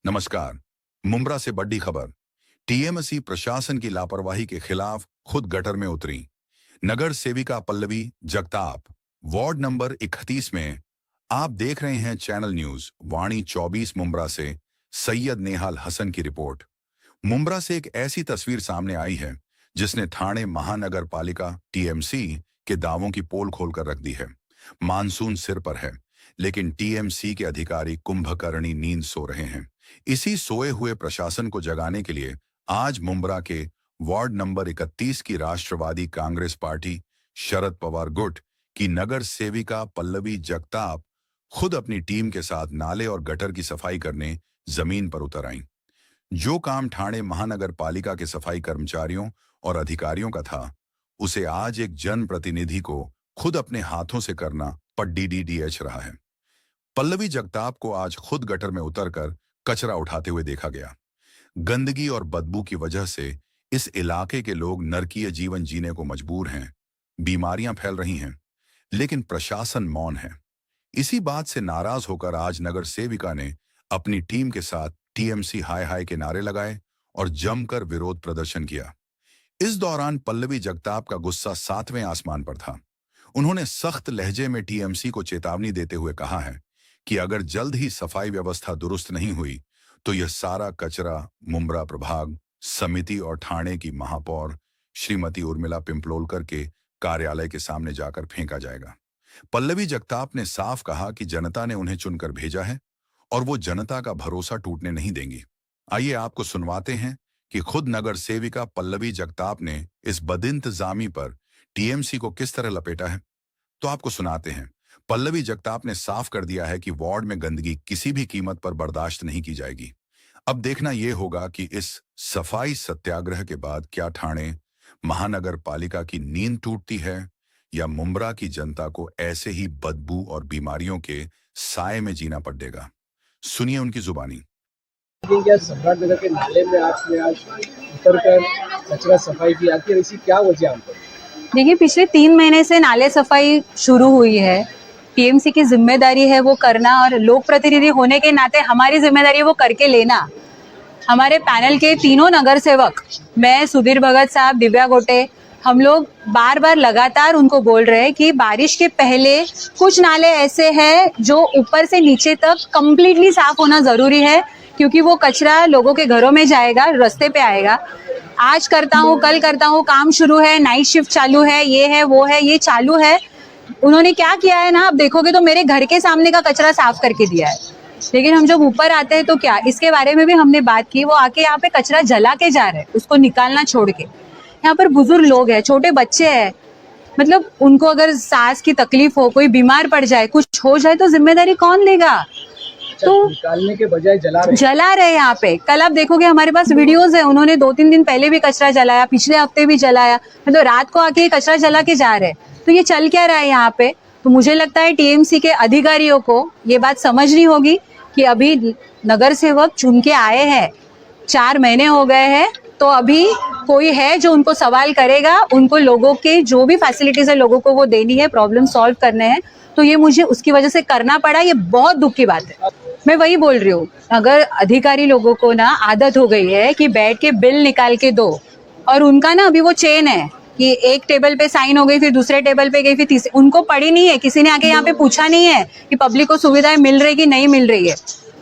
नमस्कार। मुंब्रा से बड़ी खबर। टीएमसी प्रशासन की लापरवाही के खिलाफ खुद गटर में उतरी। नगर सेविका पल्लवी जगताप, वार्ड नंबर 31 में। आप देख रहे हैं चैनल न्यूज वाणी 24 मुंब्रा से सैयद नेहाल हसन की रिपोर्ट। मुंब्रा से एक ऐसी तस्वीर सामने आई है जिसने ठाणे महानगर पालिका टीएमसी के दावों की पोल खोलकर रख दी है। मानसून सिर पर है, लेकिन टीएमसी के अधिकारी कुंभकर्णी नींद सो रहे हैं। इसी सोए हुए प्रशासन को जगाने के लिए आज मुंब्रा के वार्ड नंबर 31 की राष्ट्रवादी कांग्रेस पार्टी शरद पवार गुट की नगर सेविका पल्लवी जगताप खुद अपनी टीम के साथ नाले और गटर की सफाई करने जमीन पर उतर आईं। जो काम ठाणे महानगर पालिका के सफाई कर्मचारियों और अधिकारियों का था, उसे आज एक जनप्रतिनिधि को खुद अपने हाथों से करना पड़डीडीएच रहा है। पल्लवी जगताप को आज खुद गटर में उतरकर कचरा उठाते हुए देखा गया। गंदगी और बदबू की वजह से इस इलाके के लोग नरकीय जीवन जीने को मजबूर हैं। बीमारियां फैल रही हैं, लेकिन प्रशासन मौन है। इसी बात से नाराज होकर आज नगर सेविका ने अपनी टीम के साथ टीएमसी हाय हाय के नारे लगाए और जमकर विरोध प्रदर्शन किया। इस दौरान पल्लवी जगताप का गुस्सा 7वें आसमान पर था। उन्होंने सख्त लहजे में टीएमसी को चेतावनी देते हुए कहा है कि अगर जल्द ही सफाई व्यवस्था दुरुस्त नहीं हुई तो यह सारा कचरा मुंब्रा प्रभाग समिति और ठाणे की महापौर श्रीमती उर्मिला पिंपलोलकर के कार्यालय के सामने जाकर फेंका जाएगा। पल्लवी जगताप ने साफ कहा कि जनता ने उन्हें चुनकर भेजा है और वो जनता का भरोसा टूटने नहीं देंगी। आइए आपको सुनवाते हैं कि खुद नगर सेविका पल्लवी जगताप ने इस बदइंतजामी पर टीएमसी को किस तरह लपेटा है। तो आपको सुनाते हैं। पल्लवी जगताप ने साफ कर दिया है कि वार्ड में गंदगी किसी भी कीमत पर बर्दाश्त नहीं की जाएगी। अब देखना यह होगा कि इस सफाई सत्याग्रह के बाद क्या ठाणे महानगर पालिका की नींद टूटती है या मुंब्रा की जनता को ऐसे ही बदबू और बीमारियों के साए में जीना पड़ेगा। सुनिए उनकी जुबानी। सम्राट नगर के नाले में आपने आज उतरकर कचरा सफाई की, आखिर ऐसी क्या वजह आपको? देखिए, पिछले 3 महीने से नाले सफाई शुरू हुई है। टीएमसी की जिम्मेदारी है वो करना, और लोक प्रतिनिधि होने के नाते हमारी जिम्मेदारी है वो करके लेना। हमारे पैनल के तीनों नगर सेवक, मैं, सुधीर भगत साहब, दिव्या गोटे, हम लोग बार बार लगातार उनको बोल रहे हैं कि बारिश के पहले कुछ नाले ऐसे हैं जो ऊपर से नीचे तक कंप्लीटली साफ होना जरूरी है, क्योंकि वो कचरा लोगों के घरों में जाएगा, रास्ते पे आएगा। आज करता हूँ, कल करता हूँ, काम शुरू है, नाइट शिफ्ट चालू है, ये है वो है, ये चालू है। उन्होंने क्या किया है ना, आप देखोगे तो मेरे घर के सामने का कचरा साफ करके दिया है। लेकिन हम जब ऊपर आते हैं तो क्या, इसके बारे में भी हमने बात की। वो आके यहाँ पे कचरा जला के जा रहे हैं, उसको निकालना छोड़ के। यहाँ पर बुजुर्ग लोग हैं, छोटे बच्चे हैं, मतलब उनको अगर सांस की तकलीफ हो, कोई बीमार पड़ जाए, कुछ हो जाए तो जिम्मेदारी कौन लेगा? तो निकालने के बजाय जला रहे यहाँ पे। कल आप देखोगे हमारे पास वीडियोस है, उन्होंने 2-3 दिन पहले भी कचरा जलाया, पिछले हफ्ते भी जलाया, मतलब रात को आके कचरा जला के जा रहे। तो ये चल क्या रहा है यहाँ पे? तो मुझे लगता है टीएमसी के अधिकारियों को ये बात समझनी होगी कि अभी नगर सेवक चुन के आए हैं, 4 महीने हो गए हैं, तो अभी कोई है जो उनको सवाल करेगा, उनको लोगों के जो भी फैसिलिटीज है लोगों को वो देनी है, प्रॉब्लम सॉल्व करने हैं। तो ये मुझे उसकी वजह से करना पड़ा, ये बहुत दुख की बात है। मैं वही बोल रही हूँ, अगर अधिकारी लोगों को ना आदत हो गई है कि बैठ के बिल निकाल के दो, और उनका ना अभी वो चेन है कि एक टेबल पे साइन हो गई, फिर दूसरे टेबल पे गई, फिर तीसरे, उनको पड़ी नहीं है, किसी ने आके यहाँ पे पूछा नहीं है कि पब्लिक को सुविधाएं मिल रही कि नहीं मिल रही है।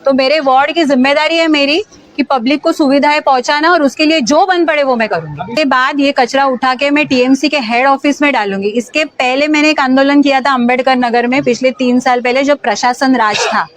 तो मेरे वार्ड की जिम्मेदारी है मेरी कि पब्लिक को सुविधाएं पहुंचाना, और उसके लिए जो बन पड़े वो मैं करूंगी। इसके बाद ये कचरा उठा के मैं टीएमसी के हेड ऑफिस में डालूंगी। इसके पहले मैंने एक आंदोलन किया था अंबेडकर नगर में, पिछले 3 साल पहले, जब प्रशासन राज था।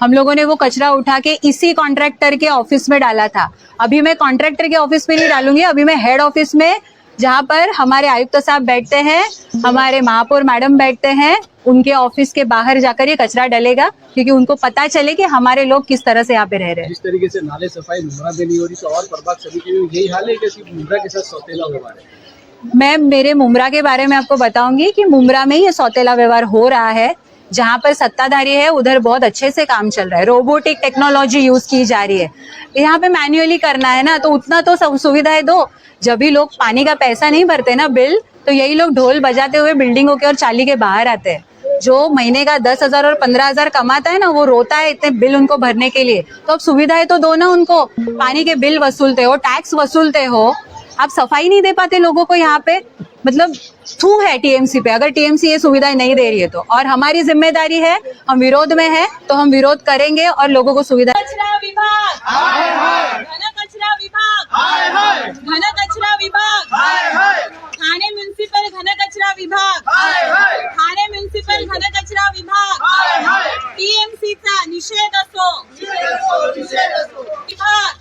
हम लोगों ने वो कचरा उठा के इसी कॉन्ट्रैक्टर के ऑफिस में डाला था। अभी मैं कॉन्ट्रैक्टर के ऑफिस में नहीं डालूंगी, अभी मैं हेड ऑफिस में, जहाँ पर हमारे आयुक्त साहब बैठते हैं, हमारे महापौर मैडम बैठते हैं, उनके ऑफिस के बाहर जाकर ये कचरा डलेगा, क्योंकि उनको पता चले कि हमारे लोग किस तरह से यहाँ पे रह रहे हैं। जिस तरीके से नाले सफाई मुंब्रा में नहीं हो रही, तो और प्रभाग समिति में यही हाल है कि सिर्फ मुंब्रा के साथ सौतेला व्यवहार है? मैं मेरे मुंब्रा के बारे में आपको बताऊंगी कि मुंब्रा में ये सौतेला व्यवहार हो रहा है। जहाँ पर सत्ताधारी है उधर बहुत अच्छे से काम चल रहा है, रोबोटिक टेक्नोलॉजी यूज की जा रही है। यहाँ पे मैन्युअली करना है ना, तो उतना तो सुविधाएं दो। जब भी लोग पानी का पैसा नहीं भरते ना, बिल, तो यही लोग ढोल बजाते हुए बिल्डिंगों के और चाली के बाहर आते हैं। जो महीने का 10,000 और 15,000 कमाता है ना, वो रोता है इतने बिल उनको भरने के लिए। तो अब सुविधाएं तो दो ना उनको, पानी के बिल वसूलते हो, टैक्स वसूलते हो, आप सफाई नहीं दे पाते लोगों को यहाँ पे। मतलब थू है टीएमसी पे, अगर टीएमसी ये सुविधाएं नहीं दे रही है तो। और हमारी जिम्मेदारी है, हम विरोध में है तो हम विरोध करेंगे और लोगों को सुविधा। कचरा विभाग, घन कचरा विभाग, घन कचरा विभाग, ठाणे म्युनिसिपल घन कचरा विभाग, ठाणे म्युनिसिपल घन कचरा विभाग, टीएमसीचा निषेध असो विभाग।